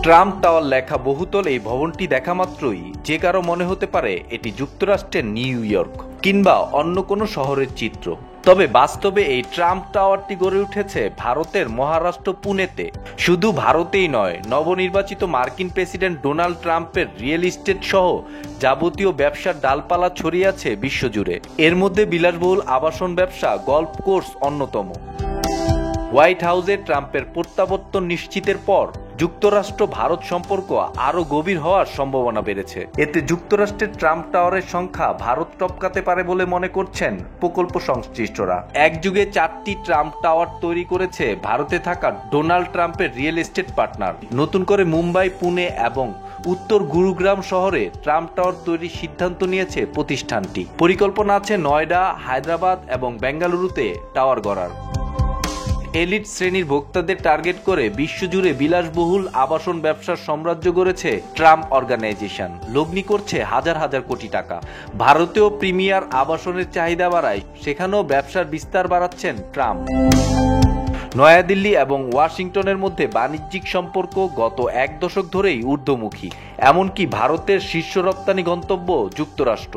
Trump tower লেখা বহুতল এই ভবনটি দেখা মাত্রই যে কারো মনে হতে পারে এটি যুক্তরাষ্ট্রের নিউ ইয়র্ক কিংবা অন্য কোনো শহরের চিত্র। তবে বাস্তবে এই ট্রাম্প টাওয়ারটি গড়ে উঠেছে ভারতের মহারাষ্ট্র পুনেতে। শুধু ভারতেই নয়, নবনির্বাচিত মার্কিন প্রেসিডেন্ট ডোনাল্ড ট্রাম্পের রিয়েল এস্টেট সহ যাবতীয় ব্যবসার ডালপালা ছড়িয়ে আছে বিশ্বজুড়ে। এর মধ্যে বিলাসবহুল আবাসন ব্যবসা, গল্ফ কোর্স অন্যতম। হোয়াইট হাউসে ট্রাম্পের প্রত্যাবর্তন নিশ্চিতের পর যুক্তরাষ্ট্র ভারত সম্পর্ক আরও গভীর হওয়ার সম্ভাবনা বেড়েছে। এতে যুক্তরাষ্ট্রের ট্রাম্প টাওয়ারের সংখ্যা ভারত টপকাতে পারে বলে মনে করছেন প্রকল্প সংশ্লিষ্টরা। এক যুগে 4টি ট্রাম্প টাওয়ার তৈরি করেছে ভারতে থাকা ডোনাল্ড ট্রাম্পের রিয়েল এস্টেট পার্টনার। নতুন করে মুম্বাই, পুনে এবং উত্তর গুরুগ্রাম শহরে ট্রাম্প টাওয়ার তৈরির সিদ্ধান্ত নিয়েছে প্রতিষ্ঠানটি। পরিকল্পনা আছে নয়ডা, হায়দ্রাবাদ এবং বেঙ্গালুরুতে টাওয়ার গড়ার। এলিট শ্রেণীর ভোক্তাদের টার্গেট করে বিশ্বজুড়ে বিলাসবহুল আবাসন ব্যবসার সাম্রাজ্য গড়েছে ট্রাম্প অর্গানাইজেশন। লগ্নি করছে হাজার হাজার কোটি টাকা। ভারতেও প্রিমিয়ার আবাসনের চাহিদা বাড়ায়, সেখানেও ব্যবসার বিস্তার বাড়াচ্ছেন ট্রাম্প। নয়াদিল্লি এবং ওয়াশিংটনের মধ্যে বাণিজ্যিক সম্পর্ক গত এক দশক ধরেই ঊর্ধ্বমুখী। এমনকি ভারতের শীর্ষ রপ্তানি গন্তব্য যুক্তরাষ্ট্র।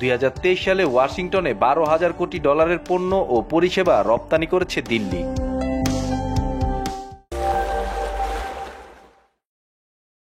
2023 সালে ওয়াশিংটনে $12,000 কোটি পণ্য ও পরিষেবা রপ্তানি করেছে দিল্লি।